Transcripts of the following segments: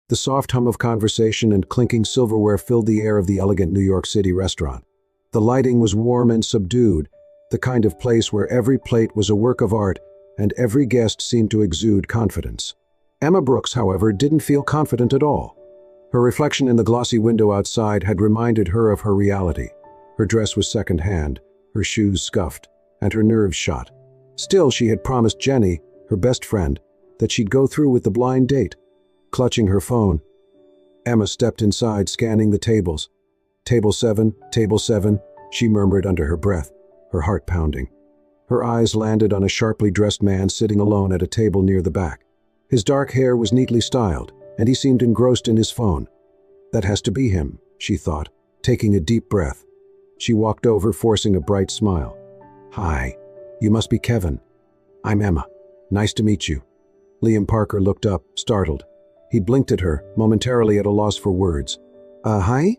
The soft hum of conversation and clinking silverware filled the air of the elegant New York City restaurant. The lighting was warm and subdued, the kind of place where every plate was a work of art and every guest seemed to exude confidence. Emma Brooks, however, didn't feel confident at all. Her reflection in the glossy window outside had reminded her of her reality. Her dress was second-hand, her shoes scuffed, and her nerves shot. Still, she had promised Jenny, her best friend, that she'd go through with the blind date. Clutching her phone, Emma stepped inside, scanning the tables. Table 7, she murmured under her breath, her heart pounding. Her eyes landed on a sharply dressed man sitting alone at a table near the back. His dark hair was neatly styled, and he seemed engrossed in his phone. That has to be him, she thought, taking a deep breath. She walked over, forcing a bright smile. "Hi, you must be Kevin. I'm Emma. Nice to meet you." Liam Parker looked up, startled. He blinked at her, momentarily at a loss for words. Hi?"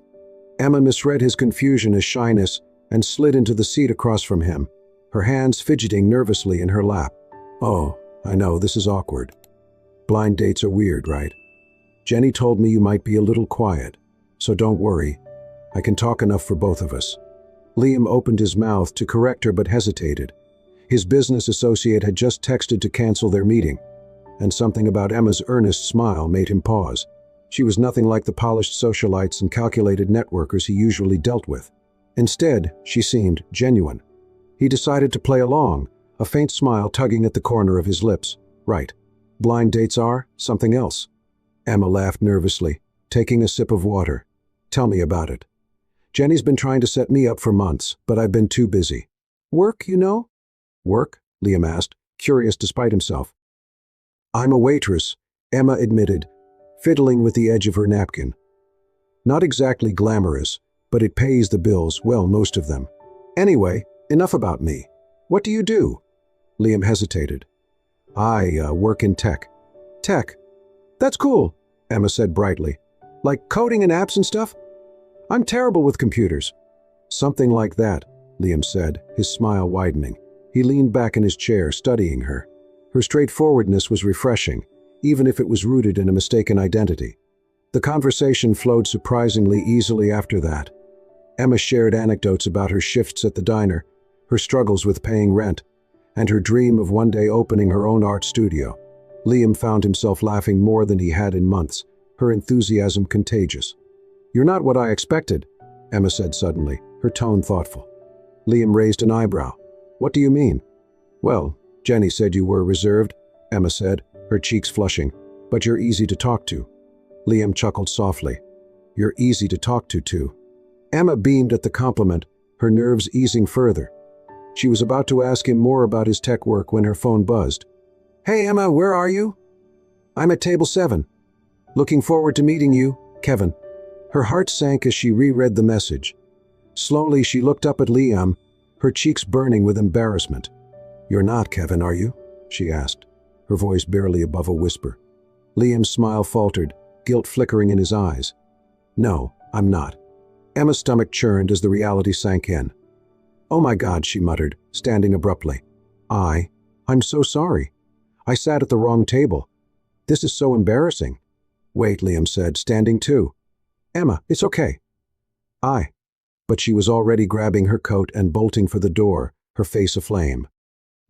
Emma misread his confusion as shyness and slid into the seat across from him, her hands fidgeting nervously in her lap. "Oh, I know, this is awkward. Blind dates are weird, right? Jenny told me you might be a little quiet, so don't worry. I can talk enough for both of us." Liam opened his mouth to correct her but hesitated. His business associate had just texted to cancel their meeting, and something about Emma's earnest smile made him pause. She was nothing like the polished socialites and calculated networkers he usually dealt with. Instead, she seemed genuine. He decided to play along, a faint smile tugging at the corner of his lips. "Right. Blind dates are something else." Emma laughed nervously, taking a sip of water. "Tell me about it. Jenny's been trying to set me up for months, but I've been too busy." "Work, you know?" "Work?" Liam asked, curious despite himself. "I'm a waitress," Emma admitted, fiddling with the edge of her napkin. "Not exactly glamorous, but it pays the bills, well, most of them. Anyway, enough about me. What do you do?" Liam hesitated. "I work in tech." "Tech? That's cool," Emma said brightly. "Like coding and apps and stuff? I'm terrible with computers." "Something like that," Liam said, his smile widening. He leaned back in his chair, studying her. Her straightforwardness was refreshing, even if it was rooted in a mistaken identity. The conversation flowed surprisingly easily after that. Emma shared anecdotes about her shifts at the diner, her struggles with paying rent, and her dream of one day opening her own art studio. Liam found himself laughing more than he had in months, her enthusiasm contagious. "You're not what I expected," Emma said suddenly, her tone thoughtful. Liam raised an eyebrow. "What do you mean?" "Well, Jenny said you were reserved," Emma said, her cheeks flushing. "But you're easy to talk to." Liam chuckled softly. "You're easy to talk to, too." Emma beamed at the compliment, her nerves easing further. She was about to ask him more about his tech work when her phone buzzed. "Hey Emma, where are you?" "I'm at table 7. Looking forward to meeting you, Kevin." Her heart sank as she reread the message. Slowly she looked up at Liam, her cheeks burning with embarrassment. "You're not Kevin, are you?" she asked, her voice barely above a whisper. Liam's smile faltered, guilt flickering in his eyes. "No, I'm not." Emma's stomach churned as the reality sank in. "Oh my God," she muttered, standing abruptly. I'm so sorry. I sat at the wrong table. This is so embarrassing." "Wait," Liam said, standing too. "Emma, it's okay." But she was already grabbing her coat and bolting for the door, her face aflame.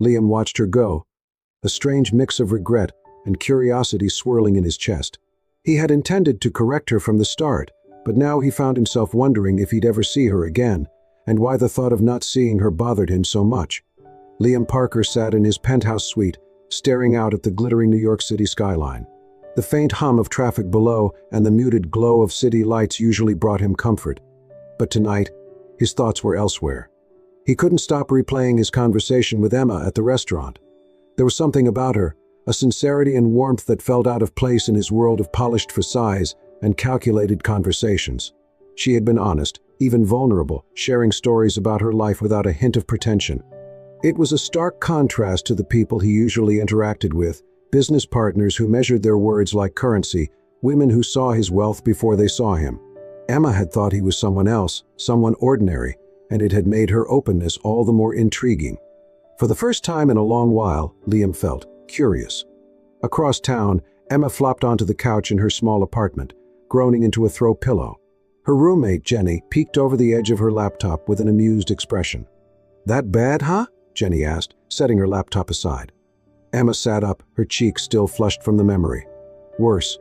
Liam watched her go, a strange mix of regret and curiosity swirling in his chest. He had intended to correct her from the start, but now he found himself wondering if he'd ever see her again, and why the thought of not seeing her bothered him so much. Liam Parker sat in his penthouse suite, staring out at the glittering New York City skyline. The faint hum of traffic below and the muted glow of city lights usually brought him comfort. But tonight, his thoughts were elsewhere. He couldn't stop replaying his conversation with Emma at the restaurant. There was something about her, a sincerity and warmth that felt out of place in his world of polished facades and calculated conversations. She had been honest, even vulnerable, sharing stories about her life without a hint of pretension. It was a stark contrast to the people he usually interacted with, business partners who measured their words like currency, women who saw his wealth before they saw him. Emma had thought he was someone else, someone ordinary, and it had made her openness all the more intriguing. For the first time in a long while, Liam felt curious. Across town, Emma flopped onto the couch in her small apartment, groaning into a throw pillow. Her roommate, Jenny, peeked over the edge of her laptop with an amused expression. "That bad, huh?" Jenny asked, setting her laptop aside. Emma sat up, her cheeks still flushed from the memory. "Worse.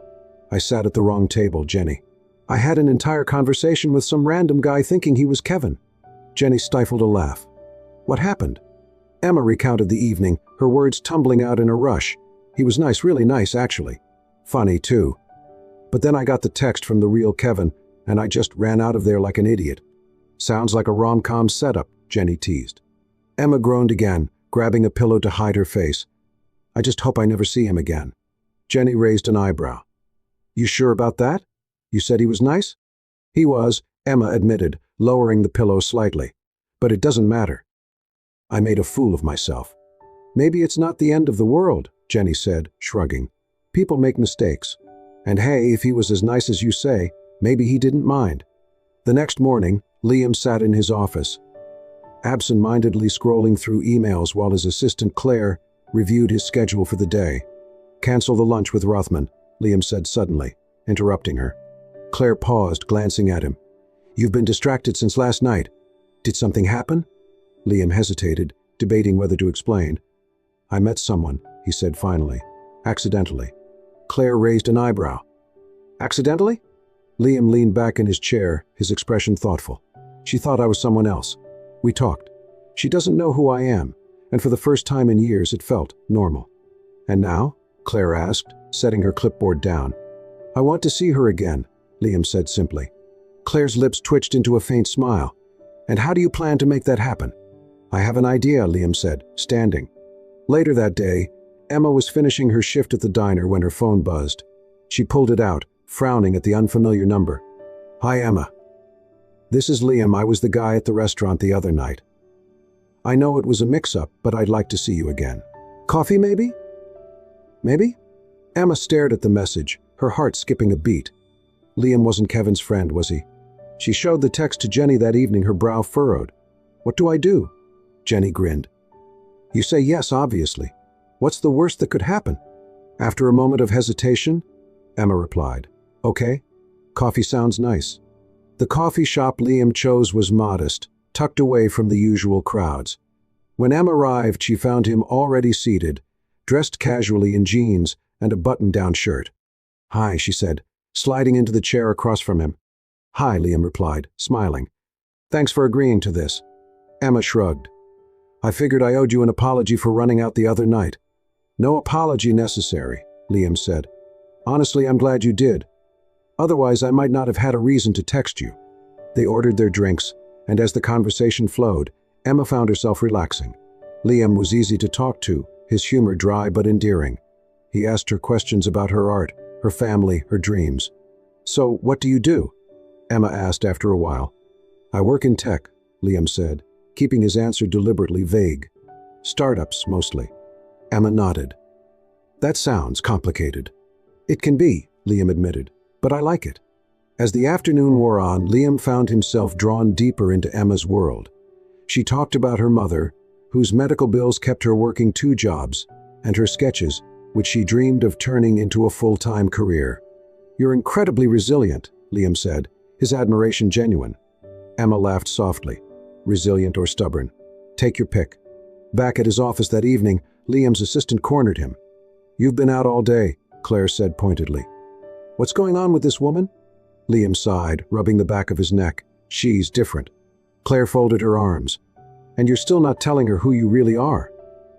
I sat at the wrong table, Jenny. I had an entire conversation with some random guy thinking he was Kevin." Jenny stifled a laugh. "What happened?" Emma recounted the evening, her words tumbling out in a rush. "He was nice, really nice, actually. Funny, too. But then I got the text from the real Kevin, and I just ran out of there like an idiot." "Sounds like a rom-com setup," Jenny teased. Emma groaned again, grabbing a pillow to hide her face. "I just hope I never see him again." Jenny raised an eyebrow. "You sure about that? You said he was nice?" "He was," Emma admitted, lowering the pillow slightly. "But it doesn't matter. I made a fool of myself." "Maybe it's not the end of the world," Jenny said, shrugging. "People make mistakes. And hey, if he was as nice as you say, maybe he didn't mind." The next morning, Liam sat in his office, absent-mindedly scrolling through emails while his assistant Claire reviewed his schedule for the day. "Cancel the lunch with Rothman," Liam said suddenly, interrupting her. Claire paused, glancing at him. "You've been distracted since last night. Did something happen?" Liam hesitated, debating whether to explain. "I met someone," he said finally. "Accidentally." Claire raised an eyebrow. "Accidentally?" Liam leaned back in his chair, his expression thoughtful. "She thought I was someone else. We talked. She doesn't know who I am, and for the first time in years it felt normal." "And now?" Claire asked, setting her clipboard down. "I want to see her again," Liam said simply. Claire's lips twitched into a faint smile. "And how do you plan to make that happen?" "I have an idea," Liam said, standing. Later that day, Emma was finishing her shift at the diner when her phone buzzed. She pulled it out, frowning at the unfamiliar number. "Hi, Emma. This is Liam. I was the guy at the restaurant the other night. I know it was a mix-up, but I'd like to see you again. Coffee, maybe?" "Maybe?" Emma stared at the message, her heart skipping a beat. Liam wasn't Kevin's friend, was he? She showed the text to Jenny that evening, her brow furrowed. "What do I do?" Jenny grinned. "You say yes, obviously. What's the worst that could happen?" After a moment of hesitation, Emma replied, "Okay, coffee sounds nice." The coffee shop Liam chose was modest, tucked away from the usual crowds. When Emma arrived, she found him already seated, dressed casually in jeans and a button-down shirt. "Hi," she said, sliding into the chair across from him. "Hi," Liam replied, smiling. "Thanks for agreeing to this." Emma shrugged. "I figured I owed you an apology for running out the other night." "No apology necessary," Liam said. "Honestly, I'm glad you did. Otherwise, I might not have had a reason to text you." They ordered their drinks, and as the conversation flowed, Emma found herself relaxing. Liam was easy to talk to, his humor dry but endearing. He asked her questions about her art, her family, her dreams. "So, what do you do?" Emma asked after a while. "I work in tech," Liam said, keeping his answer deliberately vague. "Startups, mostly." Emma nodded. "That sounds complicated." "It can be," Liam admitted, "but I like it." As the afternoon wore on, Liam found himself drawn deeper into Emma's world. She talked about her mother, whose medical bills kept her working 2 jobs, and her sketches, which she dreamed of turning into a full-time career. "You're incredibly resilient," Liam said, his admiration genuine. Emma laughed softly. "Resilient or stubborn? Take your pick." Back at his office that evening, Liam's assistant cornered him. "You've been out all day," Claire said pointedly. "What's going on with this woman?" Liam sighed, rubbing the back of his neck. "She's different." Claire folded her arms. "And you're still not telling her who you really are?"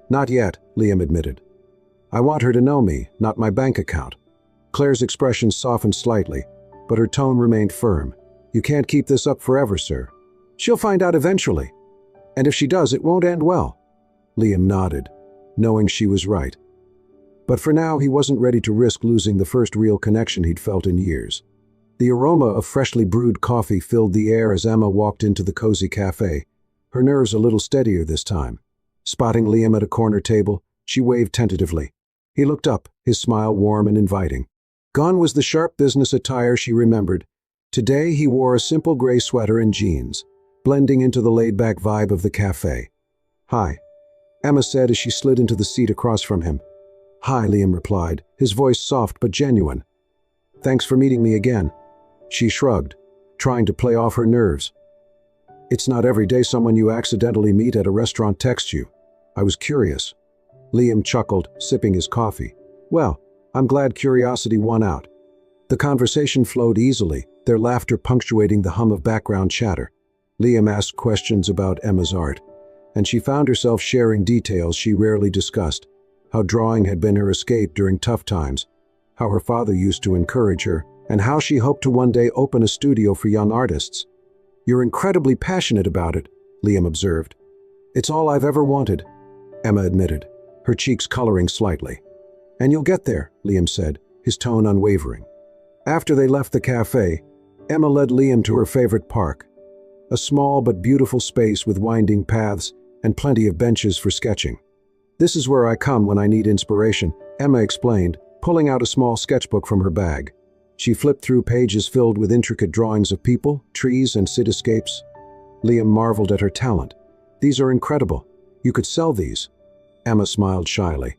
"Not yet," Liam admitted. "I want her to know me, not my bank account." Claire's expression softened slightly, but her tone remained firm. "You can't keep this up forever, sir. She'll find out eventually. And if she does, it won't end well." Liam nodded, knowing she was right. But for now, he wasn't ready to risk losing the first real connection he'd felt in years. The aroma of freshly brewed coffee filled the air as Emma walked into the cozy cafe, her nerves a little steadier this time. Spotting Liam at a corner table, she waved tentatively. He looked up, his smile warm and inviting. Gone was the sharp business attire she remembered. Today he wore a simple gray sweater and jeans, blending into the laid-back vibe of the cafe. "Hi," Emma said as she slid into the seat across from him. "Hi," Liam replied, his voice soft but genuine. "Thanks for meeting me again." She shrugged, trying to play off her nerves. "It's not every day someone you accidentally meet at a restaurant texts you. I was curious." Liam chuckled, sipping his coffee. "Well, I'm glad curiosity won out." The conversation flowed easily, their laughter punctuating the hum of background chatter. Liam asked questions about Emma's art, and she found herself sharing details she rarely discussed: how drawing had been her escape during tough times, how her father used to encourage her, and how she hoped to one day open a studio for young artists. "You're incredibly passionate about it," Liam observed. "It's all I've ever wanted," Emma admitted, her cheeks coloring slightly. "And you'll get there," Liam said, his tone unwavering. After they left the cafe, Emma led Liam to her favorite park, a small but beautiful space with winding paths and plenty of benches for sketching. "This is where I come when I need inspiration," Emma explained, pulling out a small sketchbook from her bag. She flipped through pages filled with intricate drawings of people, trees, and cityscapes. Liam marveled at her talent. "These are incredible. You could sell these." Emma smiled shyly.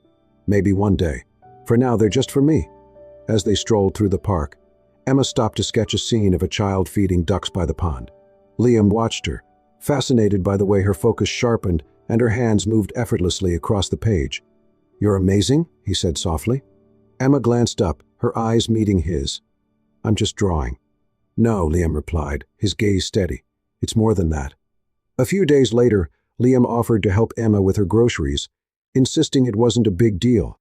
"Maybe one day. For now, they're just for me." As they strolled through the park, Emma stopped to sketch a scene of a child feeding ducks by the pond. Liam watched her, fascinated by the way her focus sharpened and her hands moved effortlessly across the page. "You're amazing," he said softly. Emma glanced up, her eyes meeting his. "I'm just drawing." "No," Liam replied, his gaze steady. "It's more than that." A few days later, Liam offered to help Emma with her groceries, insisting it wasn't a big deal.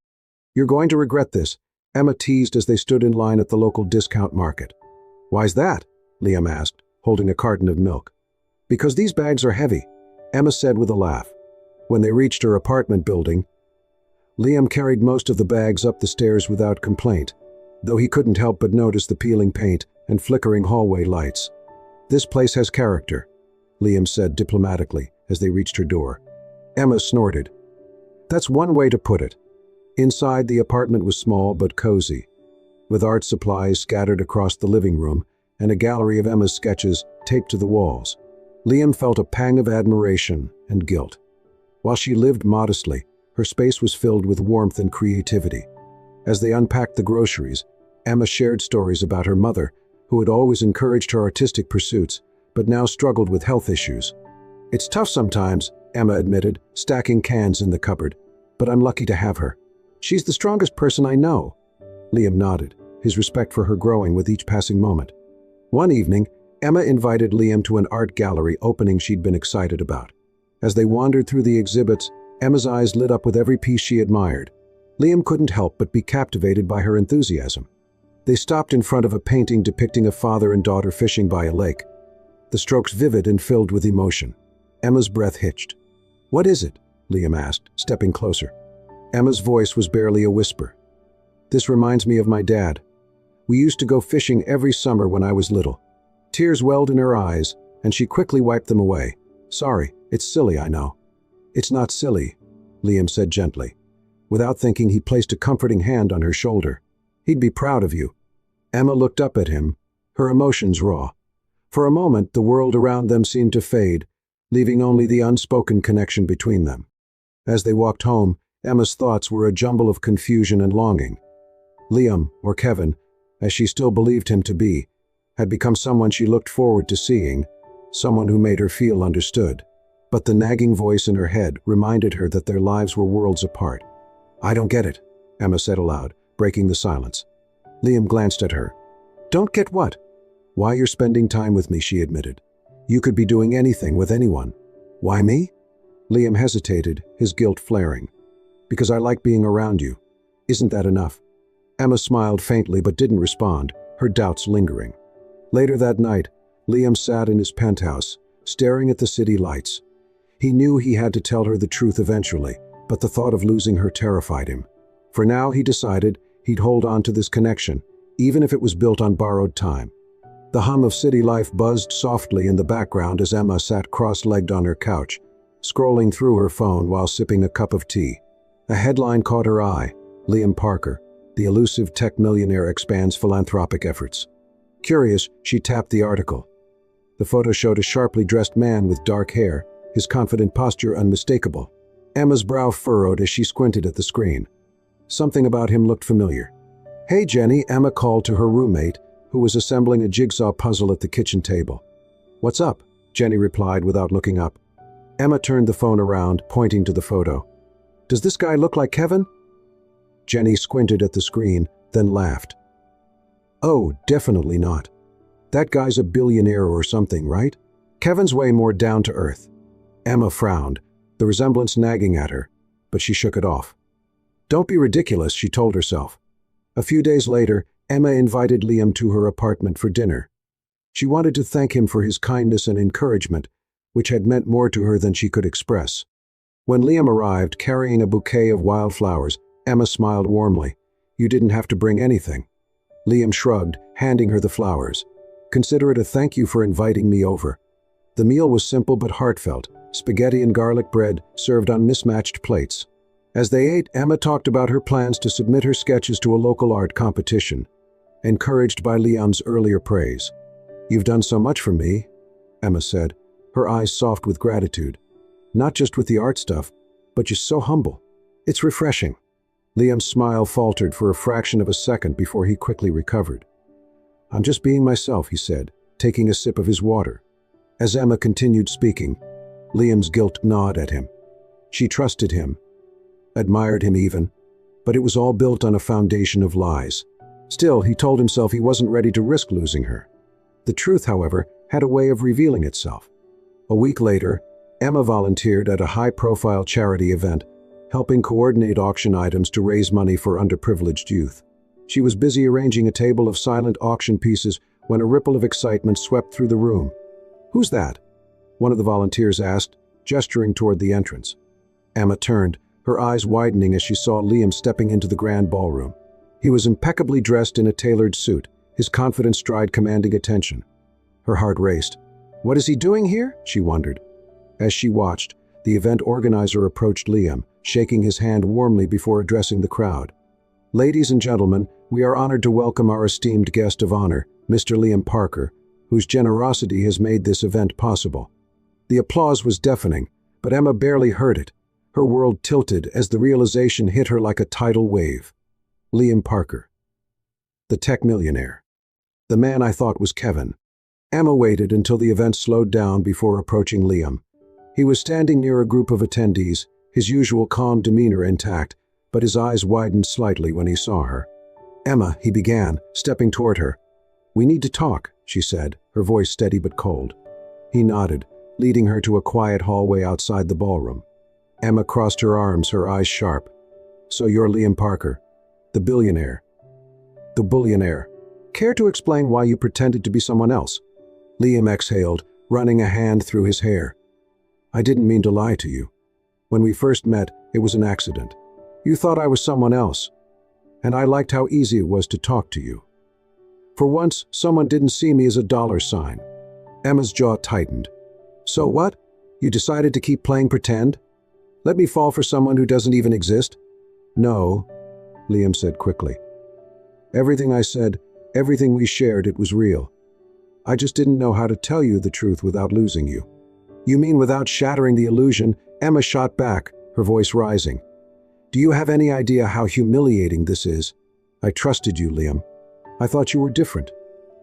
"You're going to regret this," Emma teased as they stood in line at the local discount market. "Why's that?" Liam asked, holding a carton of milk. "Because these bags are heavy," Emma said with a laugh. When they reached her apartment building, Liam carried most of the bags up the stairs without complaint, though he couldn't help but notice the peeling paint and flickering hallway lights. "This place has character," Liam said diplomatically as they reached her door. Emma snorted. "That's one way to put it." Inside, the apartment was small but cozy, with art supplies scattered across the living room and a gallery of Emma's sketches taped to the walls. Liam felt a pang of admiration and guilt. While she lived modestly, her space was filled with warmth and creativity. As they unpacked the groceries, Emma shared stories about her mother, who had always encouraged her artistic pursuits, but now struggled with health issues. "It's tough sometimes," Emma admitted, stacking cans in the cupboard, "but I'm lucky to have her. She's the strongest person I know." Liam nodded, his respect for her growing with each passing moment. One evening, Emma invited Liam to an art gallery opening she'd been excited about. As they wandered through the exhibits, Emma's eyes lit up with every piece she admired. Liam couldn't help but be captivated by her enthusiasm. They stopped in front of a painting depicting a father and daughter fishing by a lake, the strokes vivid and filled with emotion. Emma's breath hitched. "What is it?" Liam asked, stepping closer. Emma's voice was barely a whisper. "This reminds me of my dad. We used to go fishing every summer when I was little." Tears welled in her eyes, and she quickly wiped them away. "Sorry, it's silly, I know." "It's not silly," Liam said gently. Without thinking, he placed a comforting hand on her shoulder. "He'd be proud of you." Emma looked up at him, her emotions raw. For a moment, the world around them seemed to fade, leaving only the unspoken connection between them. As they walked home, Emma's thoughts were a jumble of confusion and longing. Liam, or Kevin, as she still believed him to be, had become someone she looked forward to seeing, someone who made her feel understood. But the nagging voice in her head reminded her that their lives were worlds apart. "I don't get it," Emma said aloud, breaking the silence. Liam glanced at her. "Don't get what?" "Why you're spending time with me," she admitted. "You could be doing anything with anyone." "Why me?" Liam hesitated, his guilt flaring. "Because I like being around you. Isn't that enough?" Emma smiled faintly but didn't respond, her doubts lingering. Later that night, Liam sat in his penthouse, staring at the city lights. He knew he had to tell her the truth eventually, but the thought of losing her terrified him. For now, he decided he'd hold on to this connection, even if it was built on borrowed time. The hum of city life buzzed softly in the background as Emma sat cross-legged on her couch, scrolling through her phone while sipping a cup of tea. A headline caught her eye: "Liam Parker, the elusive tech millionaire expands philanthropic efforts." Curious, she tapped the article. The photo showed a sharply dressed man with dark hair, his confident posture unmistakable. Emma's brow furrowed as she squinted at the screen. Something about him looked familiar. "Hey, Jenny," Emma called to her roommate, who was assembling a jigsaw puzzle at the kitchen table. "What's up?" Jenny replied without looking up. Emma turned the phone around, pointing to the photo. "Does this guy look like Kevin?" Jenny squinted at the screen, then laughed. "Oh, definitely not. That guy's a billionaire or something, right? Kevin's way more down to earth." Emma frowned, the resemblance nagging at her, but she shook it off. "Don't be ridiculous," she told herself. A few days later, Emma invited Liam to her apartment for dinner. She wanted to thank him for his kindness and encouragement, which had meant more to her than she could express. When Liam arrived, carrying a bouquet of wildflowers, Emma smiled warmly. "You didn't have to bring anything." Liam shrugged, handing her the flowers. "Consider it a thank you for inviting me over." The meal was simple but heartfelt, spaghetti and garlic bread served on mismatched plates. As they ate, Emma talked about her plans to submit her sketches to a local art competition, encouraged by Liam's earlier praise. "You've done so much for me," Emma said, her eyes soft with gratitude. "Not just with the art stuff, but just so humble. It's refreshing." Liam's smile faltered for a fraction of a second before he quickly recovered. "I'm just being myself," he said, taking a sip of his water. As Emma continued speaking, Liam's guilt gnawed at him. She trusted him, admired him even, but it was all built on a foundation of lies. Still, he told himself he wasn't ready to risk losing her. The truth, however, had a way of revealing itself. A week later, Emma volunteered at a high-profile charity event, helping coordinate auction items to raise money for underprivileged youth. She was busy arranging a table of silent auction pieces when a ripple of excitement swept through the room. "Who's that?" one of the volunteers asked, gesturing toward the entrance. Emma turned, her eyes widening as she saw Liam stepping into the grand ballroom. He was impeccably dressed in a tailored suit, his confident stride commanding attention. Her heart raced. "What is he doing here?" she wondered. As she watched, the event organizer approached Liam, shaking his hand warmly before addressing the crowd. "Ladies and gentlemen, we are honored to welcome our esteemed guest of honor, Mr. Liam Parker, whose generosity has made this event possible." The applause was deafening, but Emma barely heard it. Her world tilted as the realization hit her like a tidal wave. Liam Parker. The tech millionaire. The man I thought was Kevin. Emma waited until the event slowed down before approaching Liam. He was standing near a group of attendees, his usual calm demeanor intact, but his eyes widened slightly when he saw her. "Emma," he began, stepping toward her. "We need to talk," she said, her voice steady but cold. He nodded, leading her to a quiet hallway outside the ballroom. Emma crossed her arms, her eyes sharp. "So you're Liam Parker, the billionaire." "The billionaire. Care to explain why you pretended to be someone else?" Liam exhaled, running a hand through his hair. "I didn't mean to lie to you. When we first met, it was an accident. You thought I was someone else, and I liked how easy it was to talk to you. For once, someone didn't see me as a dollar sign." Emma's jaw tightened. "So what? You decided to keep playing pretend? Let me fall for someone who doesn't even exist?" "No," Liam said quickly. "Everything I said, everything we shared, it was real. I just didn't know how to tell you the truth without losing you." "You mean without shattering the illusion?" Emma shot back, her voice rising. "Do you have any idea how humiliating this is? I trusted you, Liam. I thought you were different."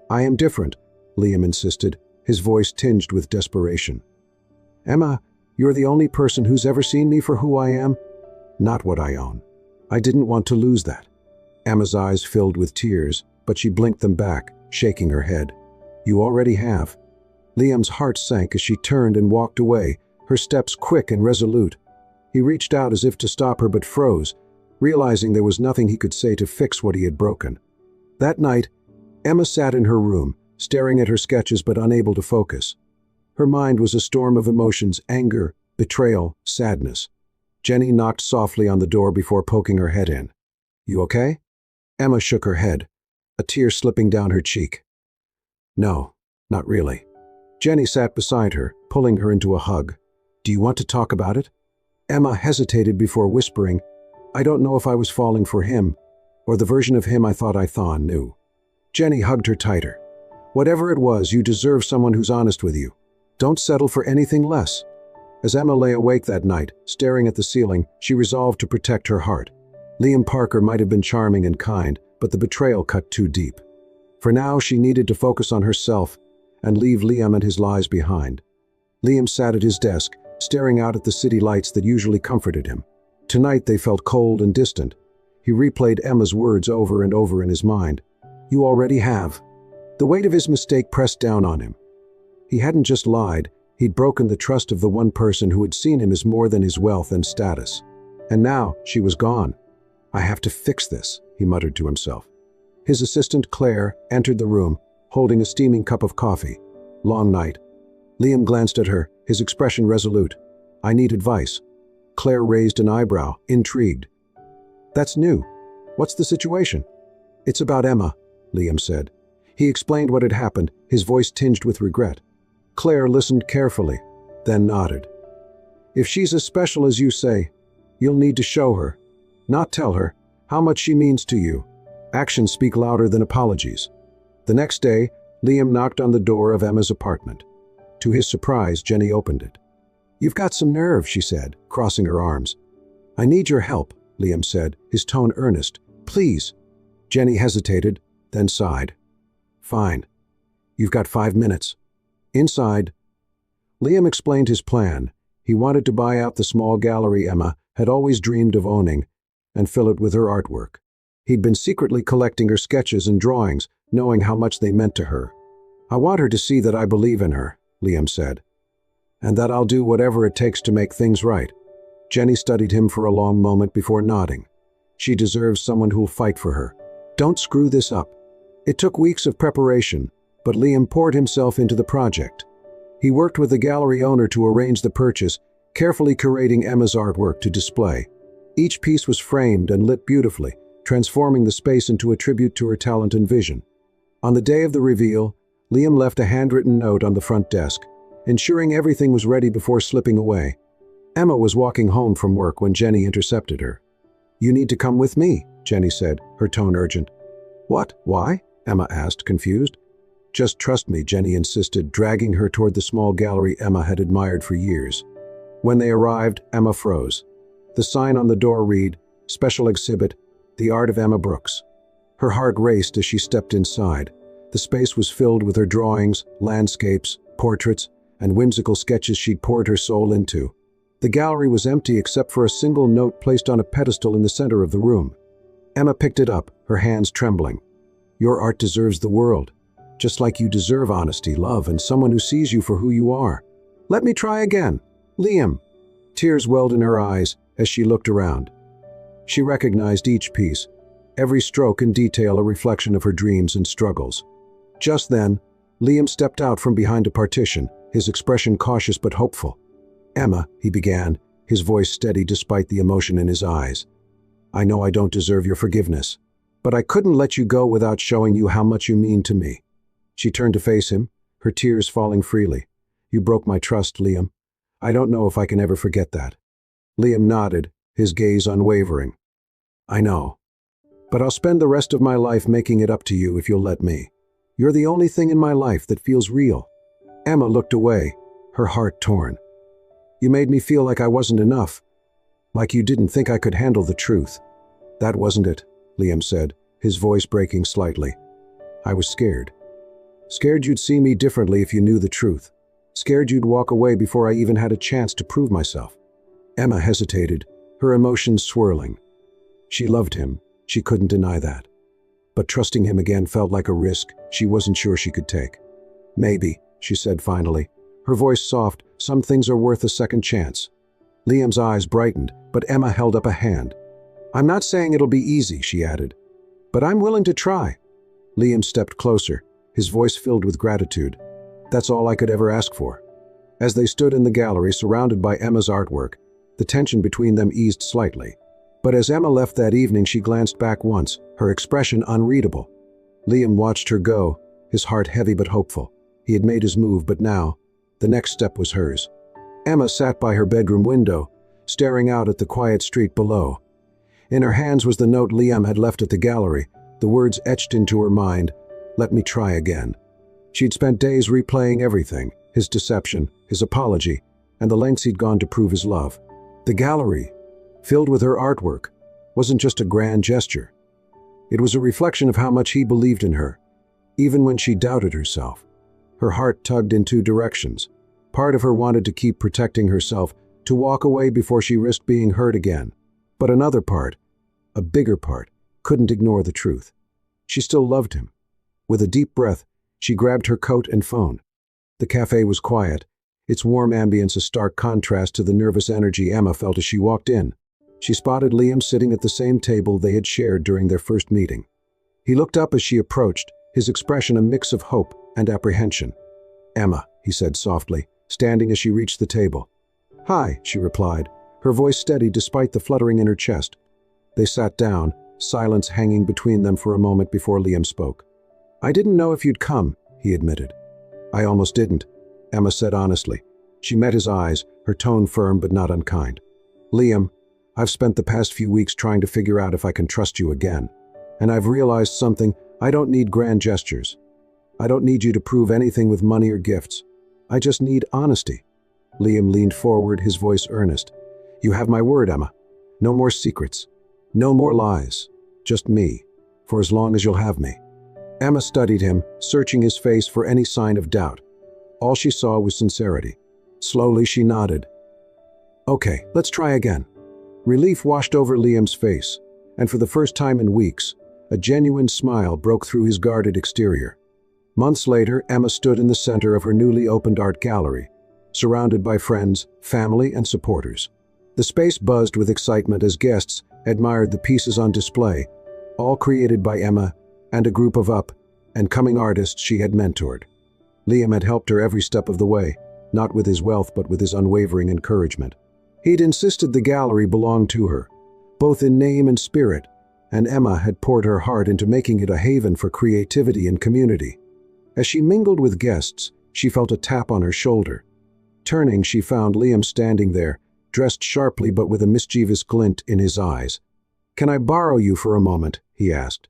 "I am different," Liam insisted, his voice tinged with desperation. "Emma, you're the only person who's ever seen me for who I am, not what I own. I didn't want to lose that." Emma's eyes filled with tears, but she blinked them back, shaking her head. "You already have." Liam's heart sank as she turned and walked away, her steps quick and resolute. He reached out as if to stop her but froze, realizing there was nothing he could say to fix what he had broken. That night, Emma sat in her room, staring at her sketches but unable to focus. Her mind was a storm of emotions: anger, betrayal, sadness. Jenny knocked softly on the door before poking her head in. "You okay?" Emma shook her head, a tear slipping down her cheek. "No, not really." Jenny sat beside her, pulling her into a hug. "Do you want to talk about it?" Emma hesitated before whispering, "I don't know if I was falling for him, or the version of him I thought I knew." Jenny hugged her tighter. "Whatever it was, you deserve someone who's honest with you. Don't settle for anything less." As Emma lay awake that night, staring at the ceiling, she resolved to protect her heart. Liam Parker might have been charming and kind, but the betrayal cut too deep. For now, she needed to focus on herself and leave Liam and his lies behind. Liam sat at his desk, staring out at the city lights that usually comforted him. Tonight they felt cold and distant. He replayed Emma's words over and over in his mind. "You already have." The weight of his mistake pressed down on him. He hadn't just lied, he'd broken the trust of the one person who had seen him as more than his wealth and status. And now she was gone. "I have to fix this," he muttered to himself. His assistant, Claire, entered the room, holding a steaming cup of coffee. "Long night." Liam glanced at her, his expression resolute. "I need advice." Claire raised an eyebrow, intrigued. "That's new. What's the situation?" "It's about Emma," Liam said. He explained what had happened, his voice tinged with regret. Claire listened carefully, then nodded. "If she's as special as you say, you'll need to show her, not tell her, how much she means to you. Actions speak louder than apologies." The next day, Liam knocked on the door of Emma's apartment. To his surprise, Jenny opened it. "You've got some nerve," she said, crossing her arms. "I need your help," Liam said, his tone earnest. "Please." Jenny hesitated, then sighed. "Fine. You've got 5 minutes. Inside." Liam explained his plan. He wanted to buy out the small gallery Emma had always dreamed of owning and fill it with her artwork. He'd been secretly collecting her sketches and drawings, knowing how much they meant to her. "I want her to see that I believe in her," Liam said, "and that I'll do whatever it takes to make things right." Jenny studied him for a long moment before nodding. She deserves someone who'll fight for her. "Don't screw this up." It took weeks of preparation, but Liam poured himself into the project. He worked with the gallery owner to arrange the purchase, carefully curating Emma's artwork to display. Each piece was framed and lit beautifully, transforming the space into a tribute to her talent and vision. On the day of the reveal, Liam left a handwritten note on the front desk, ensuring everything was ready before slipping away. Emma was walking home from work when Jenny intercepted her. "You need to come with me," Jenny said, her tone urgent. "What? Why?" Emma asked, confused. "Just trust me," Jenny insisted, dragging her toward the small gallery Emma had admired for years. When they arrived, Emma froze. The sign on the door read, "Special Exhibit, The Art of Emma Brooks." Her heart raced as she stepped inside. The space was filled with her drawings, landscapes, portraits, and whimsical sketches she'd poured her soul into. The gallery was empty except for a single note placed on a pedestal in the center of the room. Emma picked it up, her hands trembling. "Your art deserves the world, just like you deserve honesty, love, and someone who sees you for who you are. Let me try again. Liam." Tears welled in her eyes as she looked around. She recognized each piece, every stroke and detail a reflection of her dreams and struggles. Just then, Liam stepped out from behind a partition, his expression cautious but hopeful. "Emma," he began, his voice steady despite the emotion in his eyes. "I know I don't deserve your forgiveness, but I couldn't let you go without showing you how much you mean to me." She turned to face him, her tears falling freely. "You broke my trust, Liam. I don't know if I can ever forget that." Liam nodded, his gaze unwavering. "I know. But I'll spend the rest of my life making it up to you if you'll let me. You're the only thing in my life that feels real." Emma looked away, her heart torn. "You made me feel like I wasn't enough, like you didn't think I could handle the truth." "That wasn't it," Liam said, his voice breaking slightly. "I was scared. Scared you'd see me differently if you knew the truth. Scared you'd walk away before I even had a chance to prove myself." Emma hesitated, her emotions swirling. She loved him, she couldn't deny that. But trusting him again felt like a risk she wasn't sure she could take. "Maybe," she said finally, her voice soft. "Some things are worth a second chance." Liam's eyes brightened, but Emma held up a hand. "I'm not saying it'll be easy," she added, "but I'm willing to try." Liam stepped closer, his voice filled with gratitude. "That's all I could ever ask for." As they stood in the gallery surrounded by Emma's artwork, the tension between them eased slightly. But as Emma left that evening, she glanced back once, her expression unreadable. Liam watched her go, his heart heavy but hopeful. He had made his move, but now, the next step was hers. Emma sat by her bedroom window, staring out at the quiet street below. In her hands was the note Liam had left at the gallery, the words etched into her mind, "Let me try again." She'd spent days replaying everything, his deception, his apology, and the lengths he'd gone to prove his love. The gallery, filled with her artwork, wasn't just a grand gesture. It was a reflection of how much he believed in her, even when she doubted herself. Her heart tugged in two directions. Part of her wanted to keep protecting herself, to walk away before she risked being hurt again. But another part, a bigger part, couldn't ignore the truth. She still loved him. With a deep breath, she grabbed her coat and phone. The cafe was quiet, its warm ambience a stark contrast to the nervous energy Emma felt as she walked in. She spotted Liam sitting at the same table they had shared during their first meeting. He looked up as she approached, his expression a mix of hope and apprehension. "Emma," he said softly, standing as she reached the table. "Hi," she replied, her voice steady despite the fluttering in her chest. They sat down, silence hanging between them for a moment before Liam spoke. "I didn't know if you'd come," he admitted. "I almost didn't," Emma said honestly. She met his eyes, her tone firm but not unkind. "Liam, I've spent the past few weeks trying to figure out if I can trust you again. And I've realized something. I don't need grand gestures. I don't need you to prove anything with money or gifts. I just need honesty." Liam leaned forward, his voice earnest. "You have my word, Emma. No more secrets. No more lies. Just me. For as long as you'll have me." Emma studied him, searching his face for any sign of doubt. All she saw was sincerity. Slowly she nodded. "Okay, let's try again." Relief washed over Liam's face, and for the first time in weeks, a genuine smile broke through his guarded exterior. Months later, Emma stood in the center of her newly opened art gallery, surrounded by friends, family, and supporters. The space buzzed with excitement as guests admired the pieces on display, all created by Emma and a group of up and coming artists she had mentored. Liam had helped her every step of the way, not with his wealth but with his unwavering encouragement. He'd insisted the gallery belonged to her, both in name and spirit, and Emma had poured her heart into making it a haven for creativity and community. As she mingled with guests, she felt a tap on her shoulder. Turning, she found Liam standing there, dressed sharply but with a mischievous glint in his eyes. "Can I borrow you for a moment?" he asked.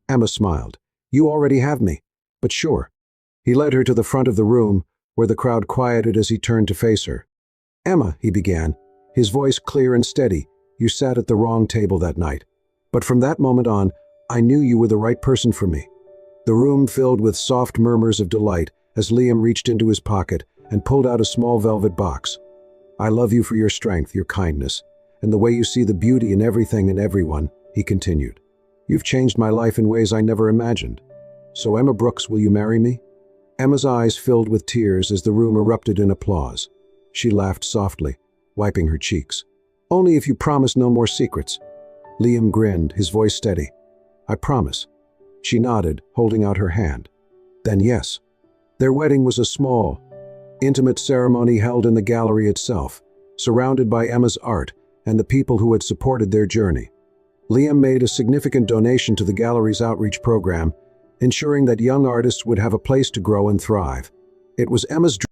Emma smiled. "You already have me, but sure." He led her to the front of the room, where the crowd quieted as he turned to face her. "Emma," he began, his voice clear and steady, "you sat at the wrong table that night. But from that moment on, I knew you were the right person for me." The room filled with soft murmurs of delight as Liam reached into his pocket and pulled out a small velvet box. "I love you for your strength, your kindness, and the way you see the beauty in everything and everyone," he continued. "You've changed my life in ways I never imagined. So Emma Brooks, will you marry me?" Emma's eyes filled with tears as the room erupted in applause. She laughed softly, wiping her cheeks. "Only if you promise no more secrets." Liam grinned, his voice steady. "I promise." She nodded, holding out her hand. "Then yes." Their wedding was a small, intimate ceremony held in the gallery itself, surrounded by Emma's art and the people who had supported their journey. Liam made a significant donation to the gallery's outreach program, ensuring that young artists would have a place to grow and thrive. It was Emma's dream